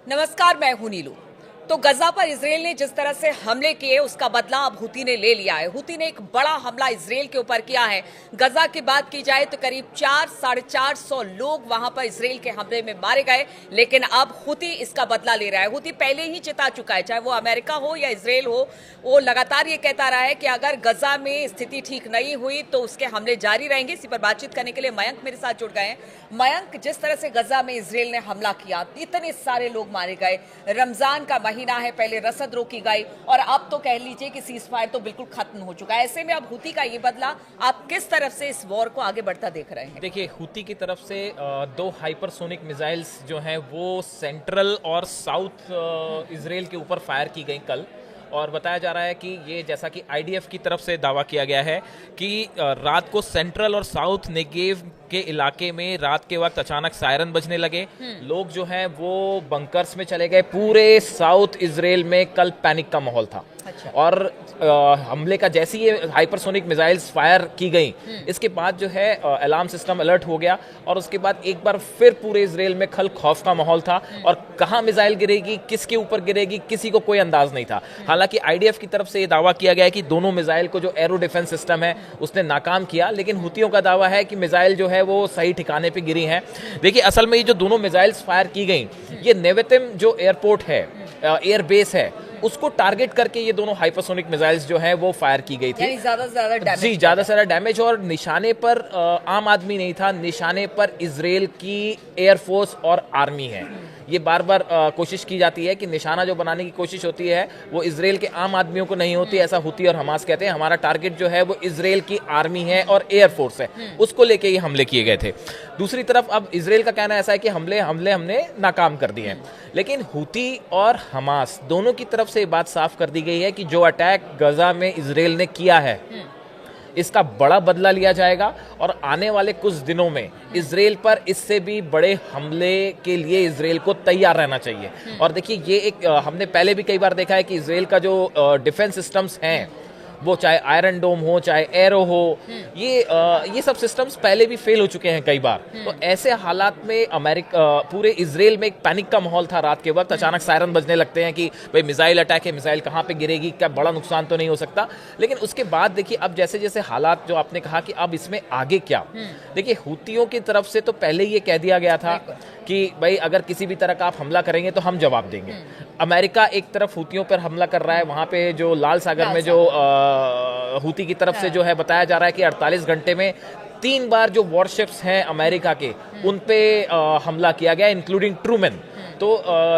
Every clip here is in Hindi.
नमस्कार, मैं हूं नीलू। तो गजा पर इसराइल ने जिस तरह से हमले किए उसका बदला अब हुती ने ले लिया है। हुती ने एक बड़ा हमला इसराइल के ऊपर किया है। गजा की बात की जाए तो करीब 400-450 लोग वहां पर इसराइल के हमले में मारे गए, लेकिन अब हुती इसका बदला ले रहा है। हुती पहले ही चिता चुका है, चाहे वो अमेरिका हो या इसराइल हो, वो लगातार ये कहता रहा है कि अगर गजा में स्थिति ठीक नहीं हुई तो उसके हमले जारी रहेंगे। इसी पर बातचीत करने के लिए मयंक मेरे साथ जुड़ गए हैं। मयंक, जिस तरह से गजा में इसराइल ने हमला किया, इतने सारे लोग मारे गए, रमजान का महीना है, पहले रसद रोकी गई और अब तो कह लीजिए कि सीज फायर तो बिल्कुल खत्म हो चुका है। ऐसे में अब हुती का ये बदला, आप किस तरफ से इस वॉर को आगे बढ़ता देख रहे हैं? देखिए, हुती की तरफ से दो हाइपरसोनिक मिसाइल्स जो हैं वो सेंट्रल और साउथ इजराइल के ऊपर फायर की गई कल। और बताया जा रहा है कि ये, जैसा कि आईडीएफ की तरफ से दावा किया गया है कि रात को सेंट्रल और साउथ नेगेव के इलाके में रात के वक्त अचानक सायरन बजने लगे। लोग जो हैं वो बंकर्स में चले गए। पूरे साउथ इजराइल में कल पैनिक का माहौल था। अच्छा। और हमले का जैसे ही हाइपरसोनिक मिसाइल्स फायर की गई, इसके बाद जो है अलार्म सिस्टम अलर्ट हो गया और उसके बाद एक बार फिर पूरे इजराइल में खल खौफ का माहौल था। और कहां मिसाइल गिरेगी, किसके ऊपर गिरेगी, किसी को कोई अंदाज नहीं था। हालांकि आईडीएफ की तरफ से ये दावा किया गया है कि दोनों मिसाइल को जो एरो डिफेंस सिस्टम है उसने नाकाम किया, लेकिन हुतियों का दावा है कि मिसाइल जो है वो सही ठिकाने पे गिरी हैं। देखिए, असल में ये जो दोनों मिसाइल्स फायर की गई, ये नेवेतिम जो एयरपोर्ट है, एयर बेस है, उसको टारगेट करके ये दोनों हाइपरसोनिक मिसाइल्स जो हैं वो फायर की गई थी। ज्यादा से ज्यादा डैमेज, जी, ज्यादा से ज्यादा डैमेज। और निशाने पर आम आदमी नहीं था, निशाने पर इजराइल की एयरफोर्स और आर्मी है। ये बार बार कोशिश की जाती है कि निशाना जो बनाने की कोशिश होती है वो इजराइल के आम आदमियों को नहीं होती, ऐसा हुती और हमास कहते हैं। हमारा टारगेट जो है वो इजराइल की आर्मी है और एयरफोर्स है, उसको लेके ये हमले किए गए थे। दूसरी तरफ अब इजराइल का कहना ऐसा है कि हमले हमने नाकाम कर दिए हैं, लेकिन हुती और हमास दोनों की तरफ से ये बात साफ कर दी गई है कि जो अटैक गजा में इजराइल ने किया है इसका बड़ा बदला लिया जाएगा और आने वाले कुछ दिनों में इजराइल पर इससे भी बड़े हमले के लिए इजराइल को तैयार रहना चाहिए। और देखिए, ये एक हमने पहले भी कई बार देखा है कि इजराइल का जो डिफेंस सिस्टम्स हैं, वो चाहे आयरन डोम हो, चाहे एरो हो, ये सब सिस्टम्स पहले भी फेल हो चुके हैं कई बार। तो ऐसे हालात में पूरे इजराइल में एक पैनिक का माहौल था। रात के वक्त अचानक सायरन बजने लगते हैं कि भाई मिसाइल अटैक है, मिसाइल कहाँ पे गिरेगी, क्या बड़ा नुकसान तो नहीं हो सकता। लेकिन उसके बाद देखिए, अब जैसे जैसे हालात, जो आपने कहा कि अब इसमें आगे क्या, देखिए हुतियों की तरफ से तो पहले ये कह दिया गया था कि भाई अगर किसी भी तरह का आप हमला करेंगे तो हम जवाब देंगे। अमेरिका एक तरफ हुतियों पर हमला कर रहा है, वहां पे जो लाल सागर में जो हुती की तरफ से जो है बताया जा रहा है कि 48 घंटे में 3 बार जो वॉरशिप्स हैं अमेरिका के, उन पे हमला किया गया, इंक्लूडिंग ट्रूमैन। तो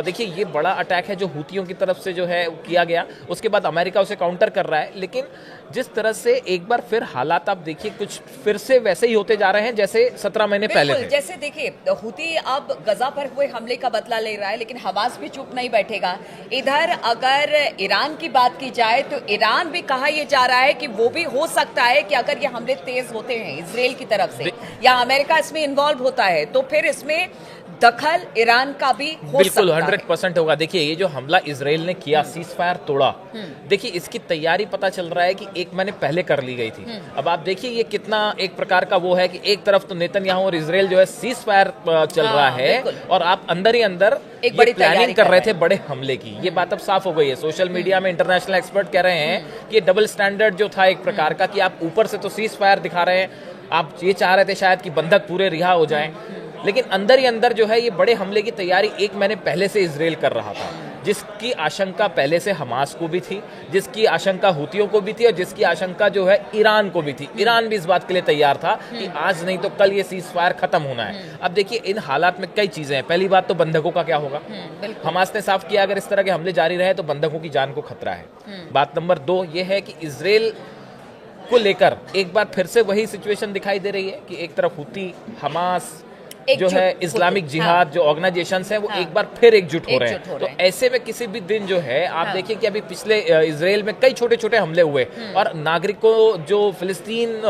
देखिए, ये बड़ा अटैक है जो हुतियों की तरफ से जो है किया गया। उसके बाद अमेरिका उसे काउंटर कर रहा है, लेकिन जिस तरह से एक बार फिर हालात आप देखिए कुछ फिर से वैसे ही होते जा रहे हैं जैसे 17 महीने पहले थे। जैसे देखिए, हुती अब गजा पर हुए हमले का बदला ले रहा है, लेकिन हमास भी चुप नहीं बैठेगा। इधर अगर ईरान की बात की जाए तो ईरान भी कहा यह जा रहा है कि वो भी हो सकता है कि अगर ये हमले तेज होते हैं इसराइल की तरफ से या अमेरिका इसमें इन्वॉल्व होता है तो फिर इसमें दखल ईरान का भी हो बिल्कुल सकता 100% होगा। देखिए, ये जो हमला इजराइल ने किया, सीज फायर तोड़ा, देखिए इसकी तैयारी पता चल रहा है कि 1 महीने पहले कर ली गई थी। अब आप देखिए ये कितना एक प्रकार का वो है कि एक तरफ तो नेतन्याहू और इजराइल जो है सीज फायर चल रहा है और आप अंदर ही अंदर एक बड़ी प्लानिंग कर रहे थे बड़े हमले की। ये बात अब साफ हो गई है। सोशल मीडिया में इंटरनेशनल एक्सपर्ट कह रहे हैं कि डबल स्टैंडर्ड जो था एक प्रकार का, कि आप ऊपर से तो सीज फायर दिखा रहे हैं, आप ये चाह रहे थे शायद कि बंधक पूरे रिहा हो जाएं, लेकिन अंदर ही अंदर जो है ये बड़े हमले की तैयारी 1 महीने पहले से इजराइल कर रहा था, जिसकी आशंका पहले से हमास को भी थी, जिसकी आशंका हुतियों को भी थी और जिसकी आशंका जो है ईरान को भी थी। ईरान भी इस बात के लिए तैयार था कि आज नहीं तो कल ये सीज फायर खत्म होना है। अब देखिए, इन हालात में कई चीजें हैं। पहली बात तो बंधकों का क्या होगा। हमास ने साफ किया अगर इस तरह के हमले जारी रहे तो बंधकों की जान को खतरा है। बात नंबर 2 ये है कि इजराइल को लेकर एक बार फिर से वही सिचुएशन दिखाई दे रही है कि एक तरफ हुती, हमास जो है इस्लामिक जिहाद जो ऑर्गेनाइजेशंस हैं वो एक बार फिर एकजुट हो रहे हैं। तो ऐसे में किसी भी दिन जो है आप देखिए कि अभी पिछले इजराइल में कई छोटे छोटे हमले हुए और नागरिकों, जो फिलिस्तीन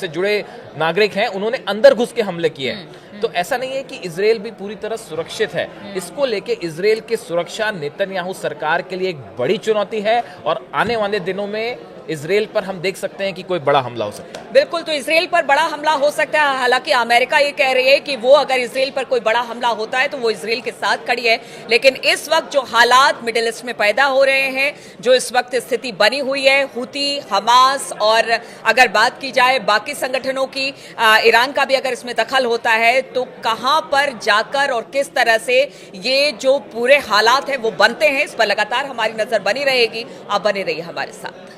से जुड़े नागरिक हैं, उन्होंने अंदर घुस के हमले किए हैं। तो ऐसा नहीं है कि इजराइल भी पूरी तरह सुरक्षित है। इसको लेके इजराइल की सुरक्षा नेतन्याहू सरकार के लिए एक बड़ी चुनौती है और आने वाले दिनों में इसराइल पर हम देख सकते हैं कि कोई बड़ा हमला हो सकता है। बिल्कुल, तो इसराइल पर बड़ा हमला हो सकता है। हालांकि अमेरिका ये कह रही है कि वो अगर इसराइल पर कोई बड़ा हमला होता है तो वो इसराइल के साथ खड़ी है। लेकिन इस वक्त जो हालात मिडिल ईस्ट में पैदा हो रहे हैं, जो इस वक्त स्थिति बनी हुई है, हुती, हमास और अगर बात की जाए बाकी संगठनों की, ईरान का भी अगर इसमें दखल होता है, तो कहां पर जाकर और किस तरह से ये जो पूरे हालात हैं वो बनते हैं, इस पर लगातार हमारी नजर बनी रहेगी। आप बने रहिए हमारे साथ।